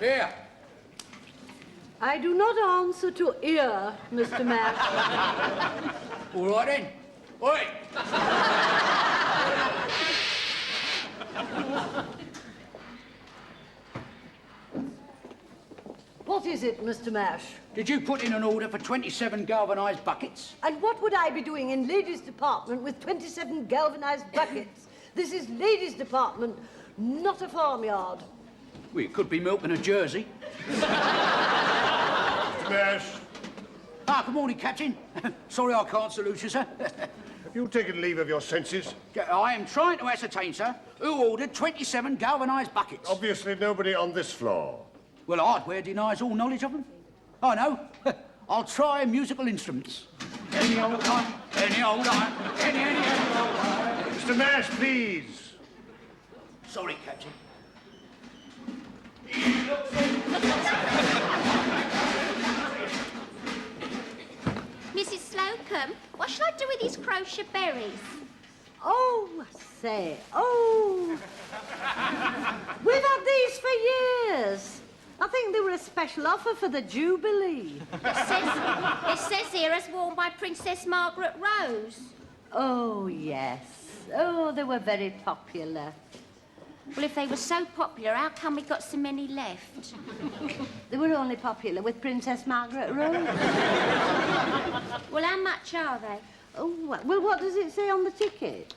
Here. I do not answer to ear, Mr. Mash. All right, then. Oi! What is it, Mr. Mash? Did you put in an order for 27 galvanised buckets? And what would I be doing in ladies' department with 27 galvanised buckets? This is ladies' department, not a farmyard. Well, it could be milking a Jersey. Mash, Ah, good morning, Captain. Sorry I can't salute you, sir. have you taken leave of your senses? I am trying to ascertain, sir, who ordered 27 galvanised buckets. Obviously nobody on this floor. Well, hardware denies all knowledge of them. I know. I'll try musical instruments. Any old time, any old time, any old time. Mr. Mash, please. Sorry, Captain. Mrs. Slocombe, what shall I do with these crochet berries? Oh, say, oh. We've had these for years. I think they were a special offer for the Jubilee. It says here as worn by Princess Margaret Rose. Oh, yes. Oh, they were very popular. Well, if they were so popular, how come we got so many left? They were only popular with Princess Margaret Rose. Well, how much are they? Oh, well, what does it say on the ticket?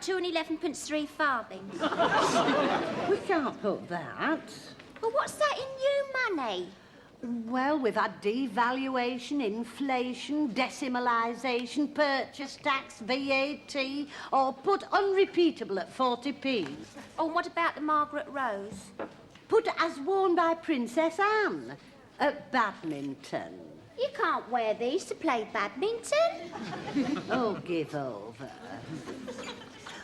2 and 11 3 farthings. We can't put that. Well, what's that in new money? Well, we've had devaluation, inflation, decimalisation, purchase tax, VAT, or put unrepeatable at 40p. Oh, and what about the Margaret Rose? Put as worn by Princess Anne at badminton. You can't wear these to play badminton. Oh, give over.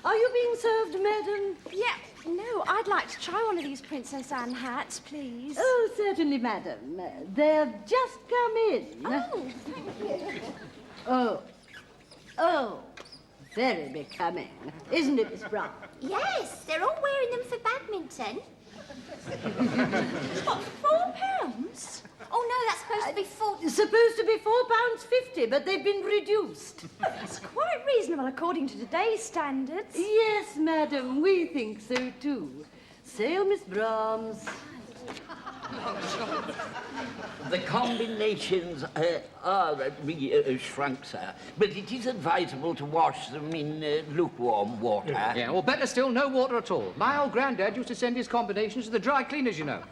Are you being served, madam? Yeah, no, I'd like to try one of these Princess Anne hats, please. Oh, certainly, madam. They've just come in. Oh, thank you. Oh, very becoming. Isn't it, Miss Brown? Yes, they're all wearing them for badminton. What, £4? Oh, no, that's supposed to be It's supposed to be £4.50, but they've been reduced. That's quite reasonable according to today's standards. Yes, madam, we think so too. Sail, Miss Brahms. The combinations are shrunk, sir, but it is advisable to wash them in lukewarm water. Yeah, or better still, no water at all. My old granddad used to send his combinations to the dry cleaners, you know.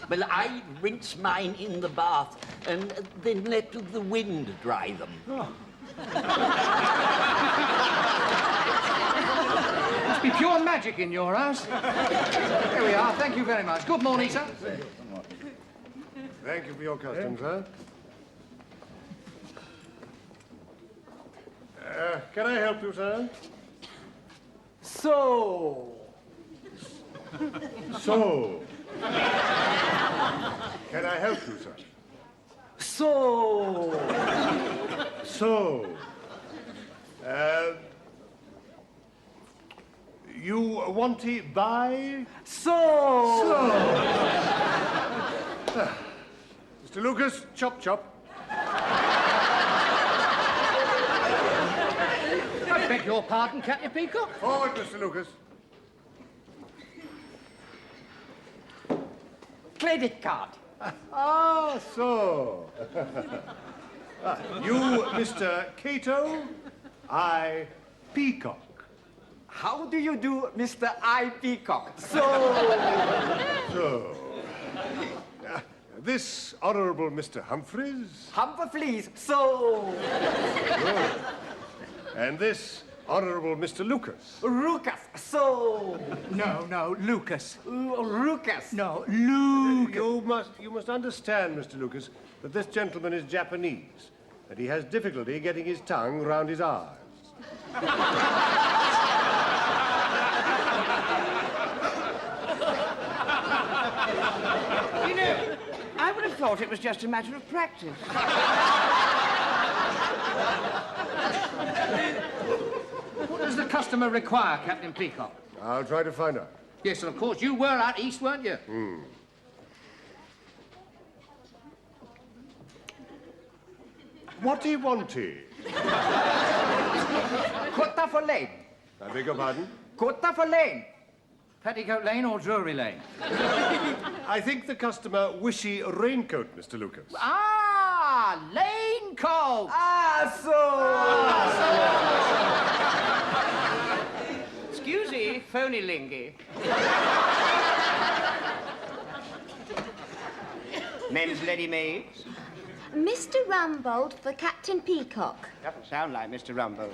Well, I rinse mine in the bath and then let the wind dry them. Oh. Must be pure magic in your house. Here we are. Thank you very much. Good morning, sir. Thank you for your custom, sir. Can I help you, sir? So. Can I help you, sir? So. You want to buy? Mr. Lucas, chop, chop. I beg your pardon, Captain Peacock. Forward, Mr. Lucas. Credit card. Ah, so. You, Mr. Cato, I, Peacock. How do you do, Mr. I. Peacock? So. This Honourable Mr. Humphries. Humphries. So. Good. And this Honourable Mr. Lucas. Lucas. So. No, Lucas. Lucas. No, Lucas. You must understand, Mr. Lucas, that this gentleman is Japanese, that he has difficulty getting his tongue round his R's. You know, I would have thought it was just a matter of practice. What does the customer require, Captain Peacock? I'll try to find out. Yes, and of course you were out east, weren't you? What he wanted? Quota for lane. I beg your pardon? Quota for lane. Petticoat Lane or Drury Lane? I think the customer wishy raincoat, Mr. Lucas. Ah, Lane Coat! Excusey, phony lingy. Men's ready-mades. Mr. Rumbold for Captain Peacock. Doesn't sound like Mr. Rumbold.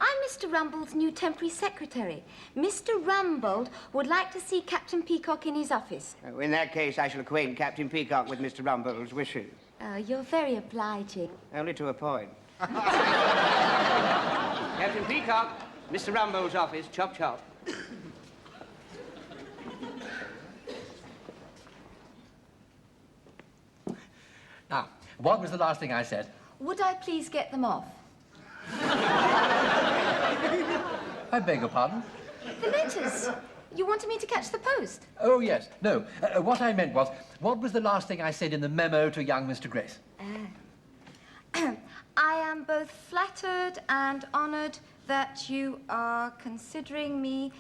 I'm Mr. Rumbold's new temporary secretary. Mr. Rumbold would like to see Captain Peacock in his office. In that case, I shall acquaint Captain Peacock with Mr. Rumbold's wishes. You're very obliging. Only to a point. Captain Peacock, Mr. Rumbold's office, chop chop. Now, what was the last thing I said? Would I please get them off? I beg your pardon? The letters. You wanted me to catch the post? Oh, yes. No. What I meant was, what was the last thing I said in the memo to young Mr. Grace? I am both flattered and honoured that you are considering me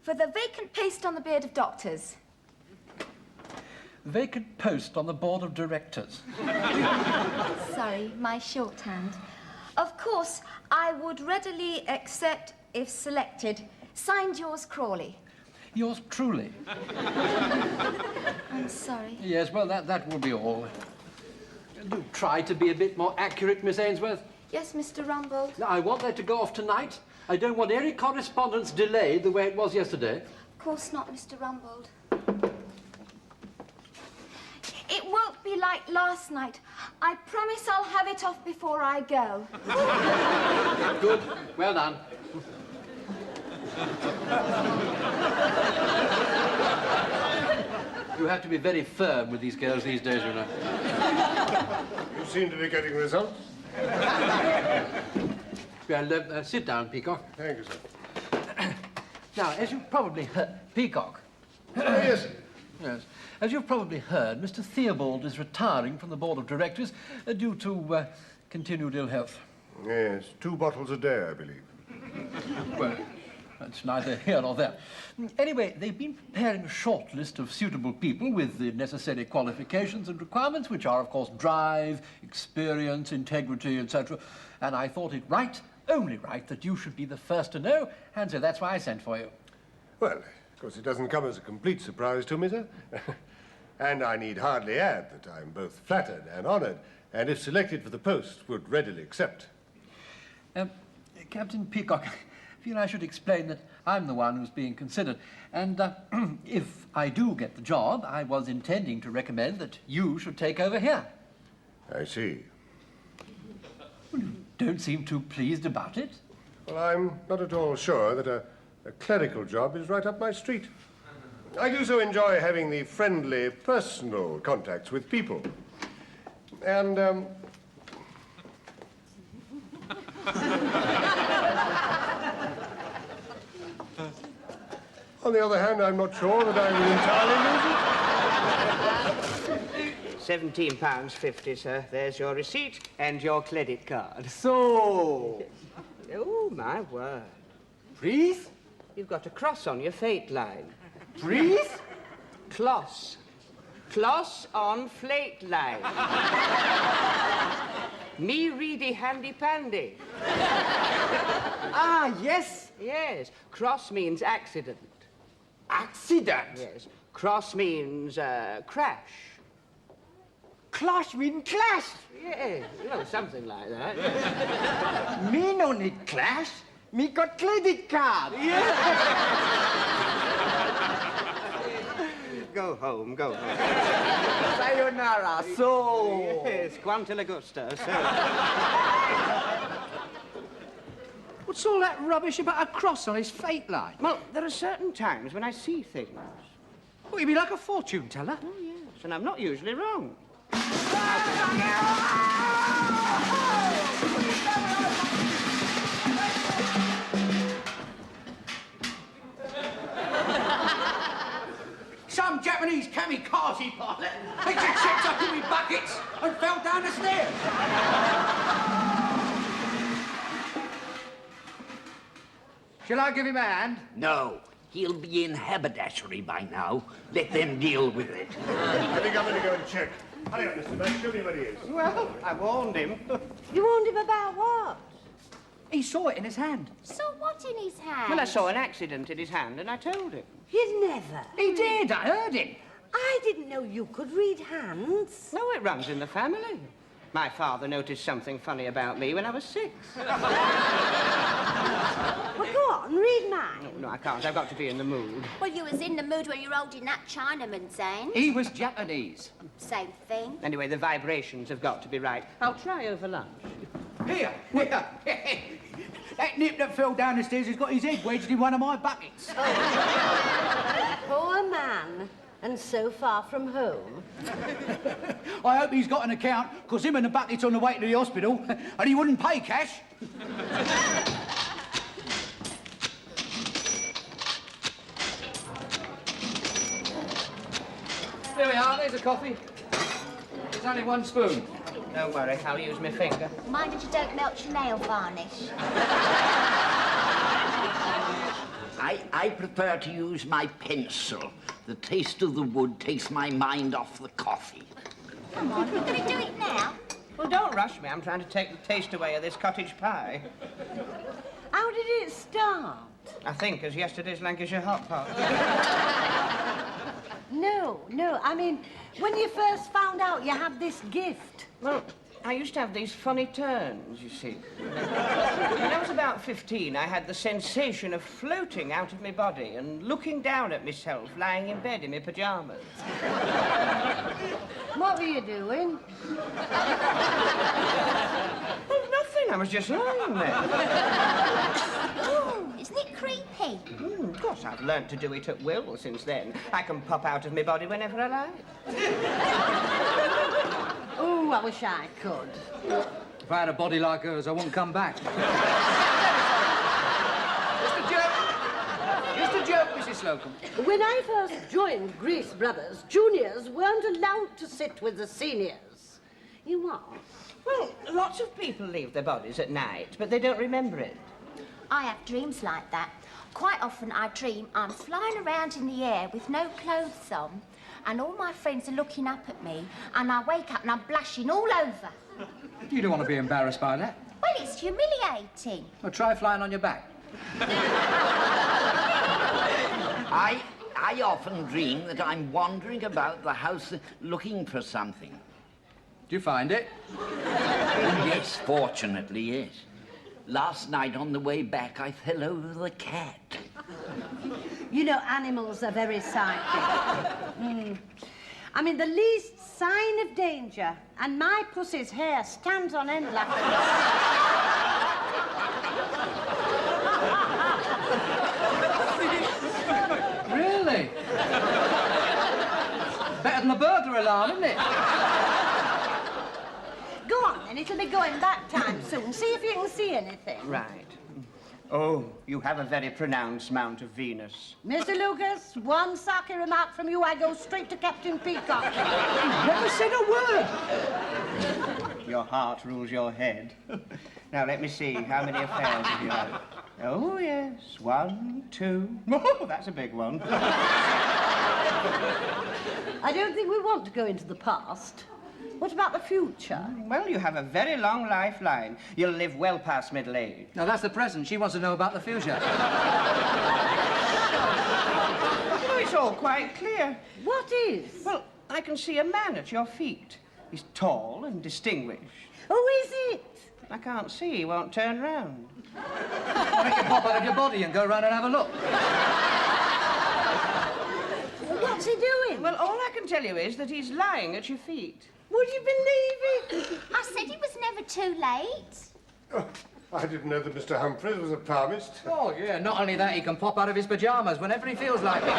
for the vacant post on the board of doctors. Vacant post on the board of directors. Sorry, my shorthand. Of course, I would readily accept if selected. Signed, yours, Crawley. Yours truly. I'm sorry. Yes, well, that will be all. Do try to be a bit more accurate, Miss Ainsworth. Yes, Mr. Rumbold. Now, I want that to go off tonight. I don't want any correspondence delayed the way it was yesterday. Of course not, Mr. Rumbold. It won't be like last night. I promise I'll have it off before I go. Good. Well done. You have to be very firm with these girls these days, you know. You seem to be getting results. Well, sit down, Peacock. Thank you, sir. Now, as you've probably heard... Peacock. Yes, sir. Yes. As you've probably heard, Mr. Theobald is retiring from the board of directors due to continued ill health. Yes, 2 bottles a day, I believe. Well, that's neither here nor there. Anyway, they've been preparing a short list of suitable people with the necessary qualifications and requirements, which are, of course, drive, experience, integrity, etc. And I thought it right, only right, that you should be the first to know, and so that's why I sent for you. Well, of course, it doesn't come as a complete surprise to me, sir. And I need hardly add that I'm both flattered and honoured, and if selected for the post, would readily accept. Captain Peacock, I feel I should explain that I'm the one who's being considered. And if I do get the job, I was intending to recommend that you should take over here. I see. Well, you don't seem too pleased about it. Well, I'm not at all sure that a clerical job is right up my street. I do so enjoy having the friendly, personal contacts with people. And, on the other hand, I'm not sure that I will entirely lose it. £17.50, sir. There's your receipt and your credit card. So, Oh, my word. please, You've got a cross on your fate line. please. Closs. Closs on flate line. Me ready handy pandy. Ah, yes. Yes. Cross means accident. Accident. Yes. Cross means crash. Clash mean clash. Yeah, well, something like that. Me no need clash. Me got credit card. Go home, go home. Sayonara. So. Yes, quanto gusto, sir. What's all that rubbish about a cross on his fate line? Well, there are certain times when I see things. What, you be like a fortune teller? Oh, yes, and I'm not usually wrong. some Japanese kamikaze pilot. He just sets up in me buckets and fell down the stairs. Shall I give him a hand? No, he'll be in haberdashery by now. Let them deal with it. I think I'm going to go and check. Hurry up, Mr. Mac. Show me what he is. Well, I warned him. You warned him about what? He saw it in his hand. So what in his hand? Well, I saw an accident in his hand and I told him. You'd never. He did, I heard him. I didn't know you could read hands. No, it runs in the family. My father noticed something funny about me when I was 6. Well, go on, read mine. No, I can't. I've got to be in the mood. Well, you was in the mood when you were holding that Chinaman's hand. He was Japanese. Same thing. Anyway, the vibrations have got to be right. I'll try over lunch. Here. That nip that fell down the stairs has got his head wedged in one of my buckets. Poor man, and so far from home. I hope he's got an account, because him and the bucket's on the way to the hospital, and he wouldn't pay cash. There we are, there's a coffee. There's only 1 spoon. Don't worry, I'll use my finger. Mind that you don't melt your nail varnish. I prefer to use my pencil. The taste of the wood takes my mind off the coffee. Come on, you're going to do it now? Well, don't rush me. I'm trying to take the taste away of this cottage pie. How did it start? I think as yesterday's Lancashire hot pot. No, I mean, when you first found out you had this gift. Well, I used to have these funny turns, you see. When I was about 15, I had the sensation of floating out of my body and looking down at myself lying in bed in my pyjamas. What were you doing? Well, nothing. I was just lying there. Ooh, isn't it creepy? Of course, I've learnt to do it at will since then. I can pop out of my body whenever I like. Oh, I wish I could. If I had a body like hers, I wouldn't come back. Just a joke, Mrs. Slocombe. When I first joined Grease Brothers, juniors weren't allowed to sit with the seniors. You are? Well, lots of people leave their bodies at night, but they don't remember it. I have dreams like that. Quite often I dream I'm flying around in the air with no clothes on, and all my friends are looking up at me, and I wake up and I'm blushing all over. You don't want to be embarrassed by that. Well, it's humiliating. Well, try flying on your back. I often dream that I'm wandering about the house looking for something. Do you find it? Yes, fortunately, yes. Last night on the way back, I fell over the cat. You know, animals are very psychic. I mean, the least sign of danger, and my pussy's hair stands on end like Really? Better than the burglar alarm, isn't it? Go on, then. It'll be going back time soon. See if you can see anything. Right. Oh, you have a very pronounced Mount of Venus. Mr. Lucas, one sarky remark from you, I go straight to Captain Peacock. Never said a word. Your heart rules your head. Now, let me see. How many affairs have you had? Oh, yes. 1, 2. Oh, that's a big one. I don't think we want to go into the past. What about the future? Well, you have a very long lifeline. You'll live well past middle age. No, that's the present. She wants to know about the future. Oh, it's all quite clear. What is? Well, I can see a man at your feet. He's tall and distinguished. Who is it? I can't see. He won't turn round. Why don't you pop out of your body and go round and have a look? What's he doing? Well, all I can tell you is that he's lying at your feet. Would you believe it? I said it was never too late. Oh, I didn't know that Mr. Humphries was a palmist. Oh, yeah, not only that, he can pop out of his pyjamas whenever he feels like it.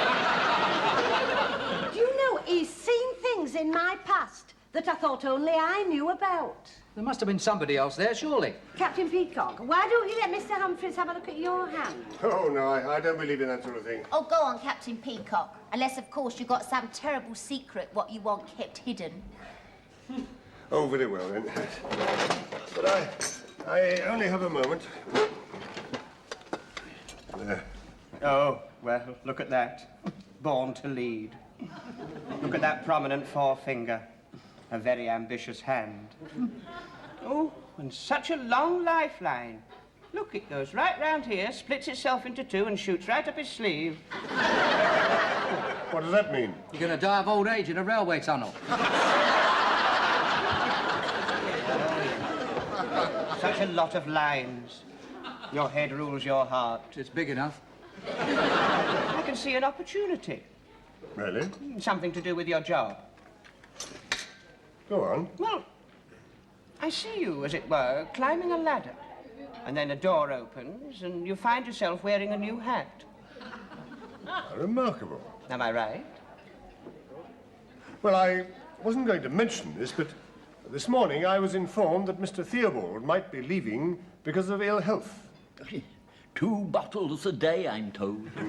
Do you know, he's seen things in my past that I thought only I knew about. There must have been somebody else there, surely. Captain Peacock, why don't you let Mr. Humphries have a look at your hand? Oh, no, I don't believe in that sort of thing. Oh, go on, Captain Peacock. Unless, of course, you've got some terrible secret what you want kept hidden. Oh, very well, then. But I only have a moment. There. Oh, well, look at that. Born to lead. Look at that prominent forefinger. A very ambitious hand. Oh, and such a long lifeline. Look, it goes right round here, splits itself into two, and shoots right up his sleeve. What does that mean? You're going to die of old age in a railway tunnel. Such a lot of lines. Your head rules your heart. It's big enough. I can see an opportunity. Really? Something to do with your job. Go on. Well, I see you, as it were, climbing a ladder. And then a door opens, and you find yourself wearing a new hat. Remarkable. Am I right? Well, I wasn't going to mention this, but this morning I was informed that Mr. Theobald might be leaving because of ill health. 2 bottles a day, I'm told. And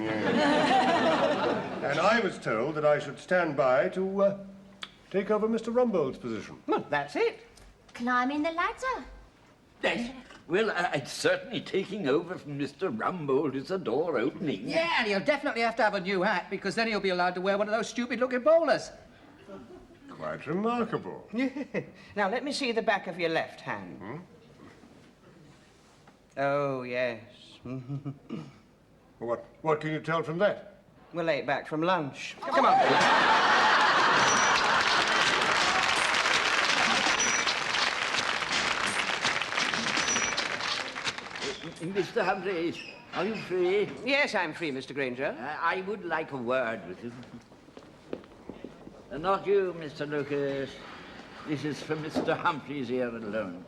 I was told that I should stand by to take over Mr. Rumbold's position. Well, that's it. Climbing the ladder. Yes. Well, it's certainly taking over from Mr. Rumbold is a door opening. Yeah, and he'll definitely have to have a new hat, because then he'll be allowed to wear one of those stupid-looking bowlers. Quite remarkable. Now, let me see the back of your left hand. Oh, yes. What can you tell from that? We're late back from lunch. Come on. Mr. Humphries, are you free? Yes, I'm free, Mr. Grainger. I would like a word with you. Not you, Mr. Lucas. This is for Mr. Humphries here alone.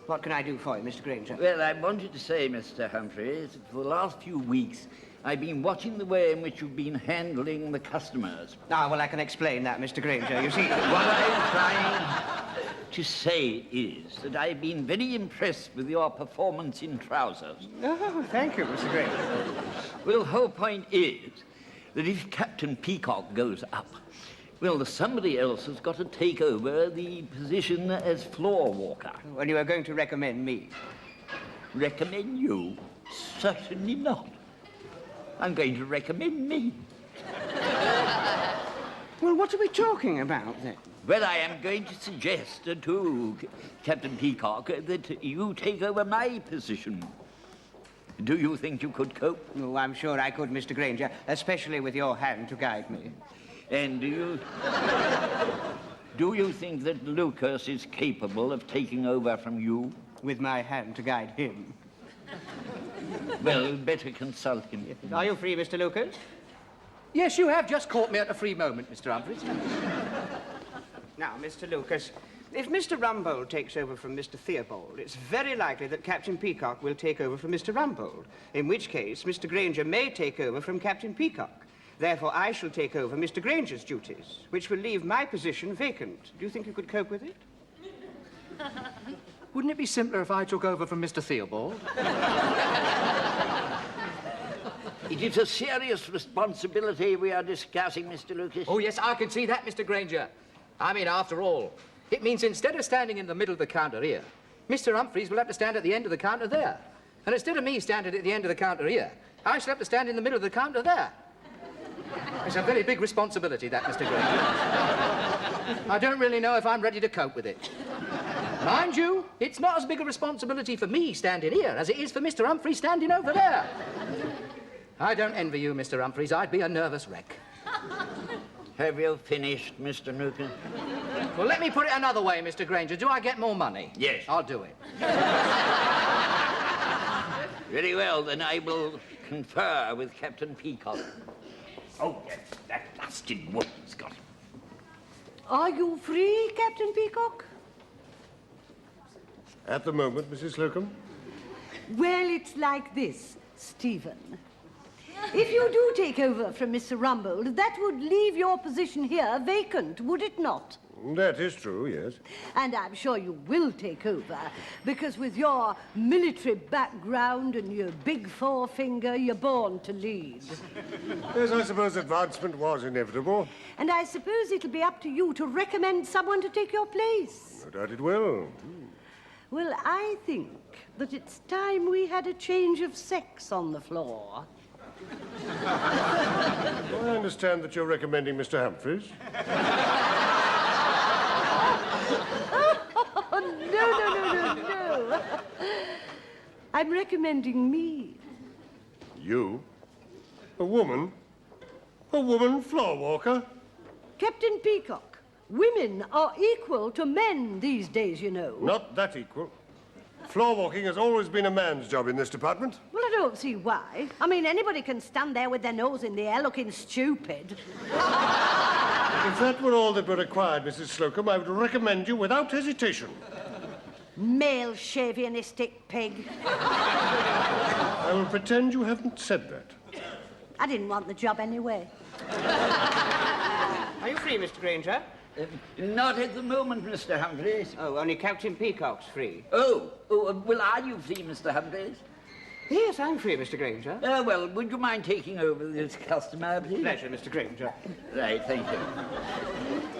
What can I do for you, Mr. Grainger? Well, I wanted to say, Mr. Humphries, that for the last few weeks, I've been watching the way in which you've been handling the customers. Ah, well, I can explain that, Mr. Grainger. You see, what I'm trying to say is that I've been very impressed with your performance in trousers. Oh, thank you, Mr. Grainger. Well, the whole point is that if Captain Peacock goes up, well, somebody else has got to take over the position as floor walker. Well, you are going to recommend me. Recommend you? Certainly not. I'm going to recommend me. Well, what are we talking about, then? Well, I am going to suggest to Captain Peacock that you take over my position. Do you think you could cope? Oh, I'm sure I could, Mr. Grainger, especially with your hand to guide me. And do you think that Lucas is capable of taking over from you? With my hand to guide him. Well, better consult him. Are you free, Mr. Lucas? Yes, you have just caught me at a free moment, Mr. Humphries. Now, Mr. Lucas, if Mr. Rumbold takes over from Mr. Theobald, it's very likely that Captain Peacock will take over from Mr. Rumbold, in which case Mr. Grainger may take over from Captain Peacock. Therefore, I shall take over Mr. Grainger's duties, which will leave my position vacant. Do you think you could cope with it? Wouldn't it be simpler if I took over from Mr. Theobald? It is a serious responsibility we are discussing, Mr. Lucas. Oh, yes, I can see that, Mr. Grainger. I mean, after all, it means instead of standing in the middle of the counter here, Mr. Humphries will have to stand at the end of the counter there. And instead of me standing at the end of the counter here, I shall have to stand in the middle of the counter there. It's a very big responsibility, that, Mr. Grainger. I don't really know if I'm ready to cope with it. Mind you, it's not as big a responsibility for me standing here as it is for Mr. Humphries standing over there. I don't envy you, Mr. Humphries. I'd be a nervous wreck. Have you finished, Mr. Lucas? Well, let me put it another way, Mr. Grainger. Do I get more money? Yes. I'll do it. Very well, then I will confer with Captain Peacock. Oh, yes, that blasted woman's got him. Are you free, Captain Peacock? At the moment, Mrs. Slocombe. Well, it's like this, Stephen. If you do take over from Mr. Rumbold, that would leave your position here vacant, would it not? That is true, yes. And I'm sure you will take over, because with your military background and your big forefinger, you're born to lead. Yes, I suppose advancement was inevitable. And I suppose it'll be up to you to recommend someone to take your place. No doubt it will. Well, I think that it's time we had a change of sex on the floor. I understand that you're recommending Mr. Humphries. No. I'm recommending me. You? A woman? A woman floor walker? Captain Peacock, women are equal to men these days, you know. Not that equal. Floor walking has always been a man's job in this department. Well, I don't see why. I mean, anybody can stand there with their nose in the air looking stupid. If that were all that were required, Mrs. Slocombe, I would recommend you without hesitation. Male chauvinistic pig. I will pretend you haven't said that. I didn't want the job anyway. Are you free, Mr. Grainger? Not at the moment, Mr. Humphries. Oh, only Captain Peacock's free. Oh, well, are you free, Mr. Humphries? Yes, I'm free, Mr. Grainger. Well, would you mind taking over this customer, please? Pleasure, Mr. Grainger. Right, thank you.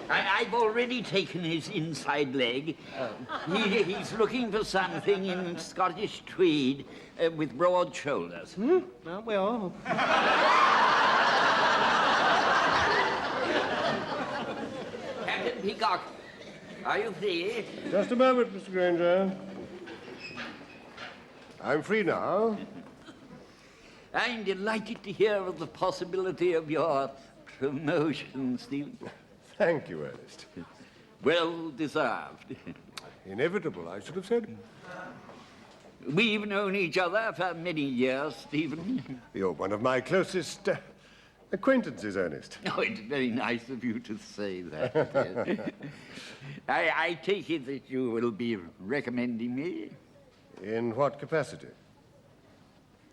I've already taken his inside leg. He's looking for something in Scottish tweed with broad shoulders. Hmm? Well, we all. Captain Peacock, are you free? Just a moment, Mr. Grainger. I'm free now. I'm delighted to hear of the possibility of your promotion, Stephen. Thank you, Ernest. Well deserved. Inevitable, I should have said. We've known each other for many years, Stephen. You're one of my closest acquaintances, Ernest. Oh, it's very nice of you to say that. Yes. I take it that you will be recommending me? In what capacity?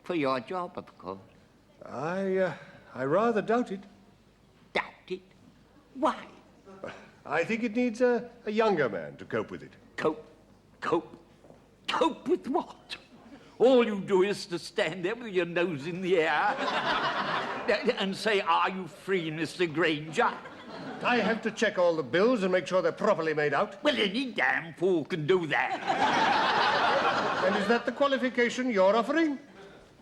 For your job, of course. I rather doubt it. Doubt it? Why? I think it needs a younger man to cope with it. Cope with what? All you do is to stand there with your nose in the air and say, "Are you free, Mr. Grainger?" I have to check all the bills and make sure they're properly made out. Well, any damn fool can do that. And is that the qualification you're offering?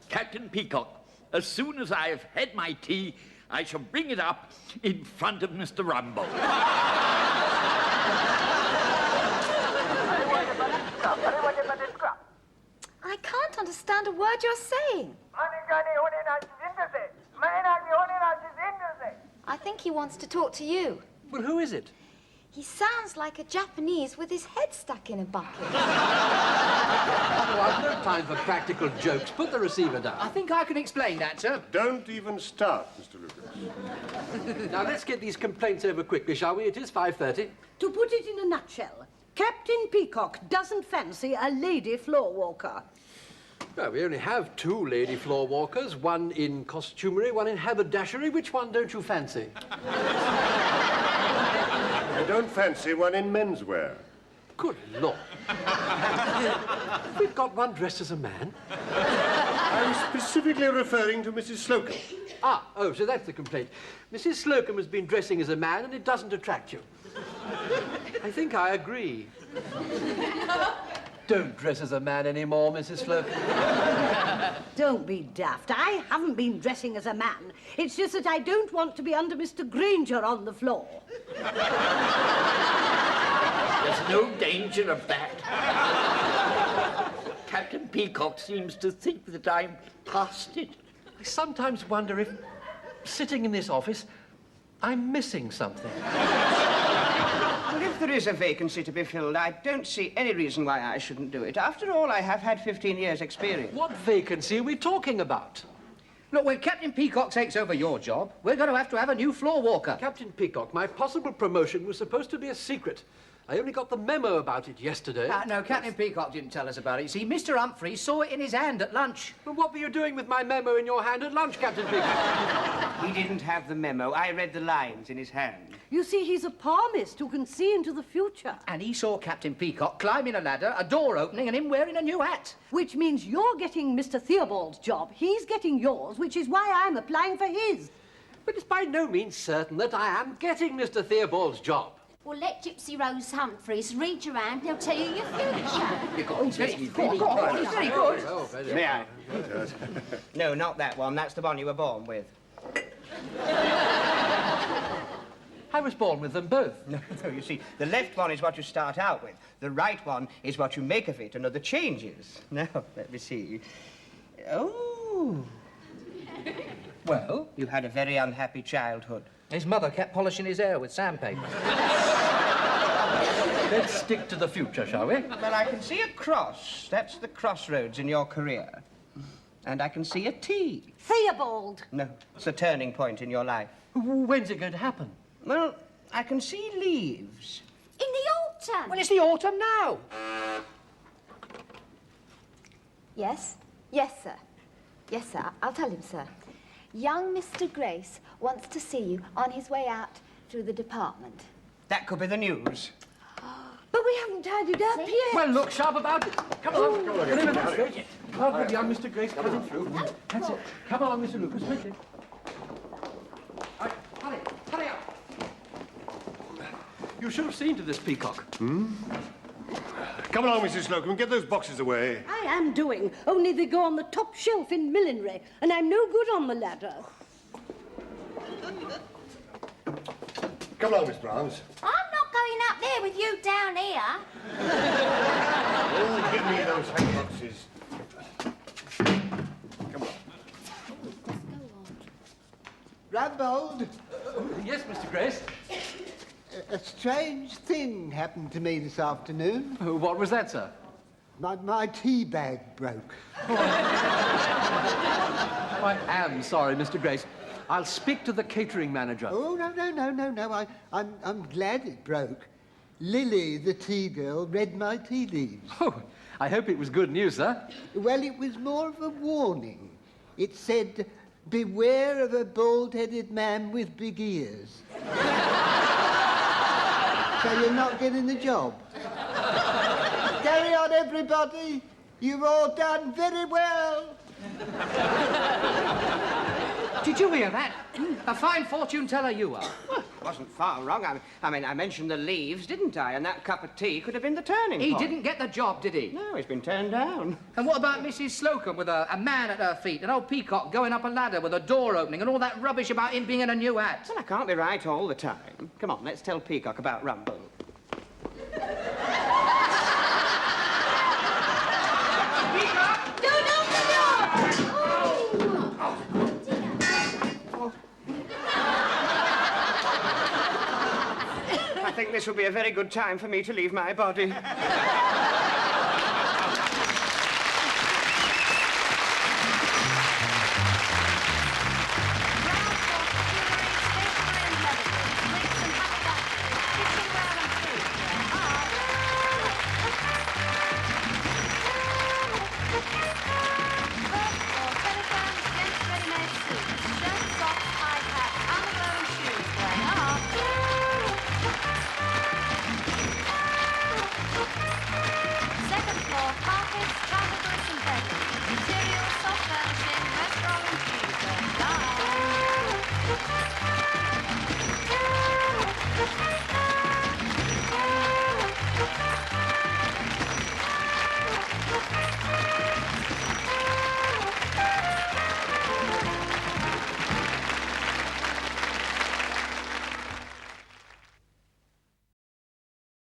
Captain Peacock, as soon as I have had my tea, I shall bring it up in front of Mr. Rumbold. I can't understand a word you're saying. I think he wants to talk to you. Well, who is it? He sounds like a Japanese with his head stuck in a bucket. Oh, I've no time for practical jokes. Put the receiver down. I think I can explain that, sir. Don't even start, Mr. Lucas. Now, let's get these complaints over quickly, shall we? It is 5:30. To put it in a nutshell, Captain Peacock doesn't fancy a lady floor walker. Well, we only have 2 lady floor walkers, one in costumery, one in haberdashery. Which one don't you fancy? I don't fancy one in menswear. Good Lord. We've got one dressed as a man. I'm specifically referring to Mrs. Slocombe. Oh, so that's the complaint. Mrs. Slocombe has been dressing as a man and it doesn't attract you. I think I agree. Don't dress as a man anymore, Mrs. Slocombe. Don't be daft. I haven't been dressing as a man. It's just that I don't want to be under Mr. Grainger on the floor. There's no danger of that. Captain Peacock seems to think that I'm past it. I sometimes wonder if, sitting in this office, I'm missing something. Well, if there is a vacancy to be filled, I don't see any reason why I shouldn't do it. After all, I have had 15 years' experience. What vacancy are we talking about? Look, when Captain Peacock takes over your job, we're going to have a new floor walker. Captain Peacock, my possible promotion was supposed to be a secret. I only got the memo about it yesterday. No, Captain Peacock didn't tell us about it. You see, Mr. Humphries saw it in his hand at lunch. Well, what were you doing with my memo in your hand at lunch, Captain Peacock? He didn't have the memo. I read the lines in his hand. You see, he's a palmist who can see into the future. And he saw Captain Peacock climbing a ladder, a door opening, and him wearing a new hat. Which means you're getting Mr. Theobald's job. He's getting yours, which is why I'm applying for his. But it's by no means certain that I am getting Mr. Theobald's job. Well, let Gypsy Rose Humphries read you round and he'll tell you your future. He's very good. Oh, very May I? No, not that one. That's the one you were born with. I was born with them both. No, you see, the left one is what you start out with. The right one is what you make of it and other changes. Now, let me see. Oh. Well? You had a very unhappy childhood. His mother kept polishing his hair with sandpaper. Let's stick to the future, shall we? Well, I can see a cross. That's the crossroads in your career. And I can see a T. Theobald! No, it's a turning point in your life. When's it going to happen? Well, I can see leaves. In the autumn. Well, it's the autumn now. Yes? Yes, sir. Yes, sir. I'll tell him, sir. Young Mr. Grace wants to see you on his way out through the department. That could be the news. But we haven't tidied up yet. Well, look sharp about it. Come on. Get in that straight. Well, good, young Mr. Grace coming through. That's it. Come on, Mr. Lucas, quickly. Hurry up. You should have seen to this, Peacock. Come along, Mrs. Slocombe, get those boxes away. I am doing, only they go on the top shelf in millinery, and I'm no good on the ladder. Come along, Miss Browns. I'm not going up there with you down here. Oh, give me those hang boxes. Come on. Rumbold, Yes, Mr. Grace? a strange thing happened to me this afternoon. What was that, sir? My tea bag broke. I am sorry, Mr. Grace. I'll speak to the catering manager. Oh, no. I'm glad it broke. Lily, the tea girl, read my tea leaves. Oh, I hope it was good news, sir. Well, it was more of a warning. It said, beware of a bald-headed man with big ears. So you're not getting the job. Carry on, everybody. You've all done very well. Did you hear that? A fine fortune teller you are. Well, wasn't far wrong. I mean, I mentioned the leaves, didn't I? And that cup of tea could have been the turning He point. didn't get the job, did he? No, he's been turned down. And what about Mrs. Slocombe with a man at her feet, an old Peacock going up a ladder with a door opening and all that rubbish about him being in a new hat? Well, I can't be right all the time. Come on, let's tell Peacock about Rumbold. I think this will be a very good time for me to leave my body.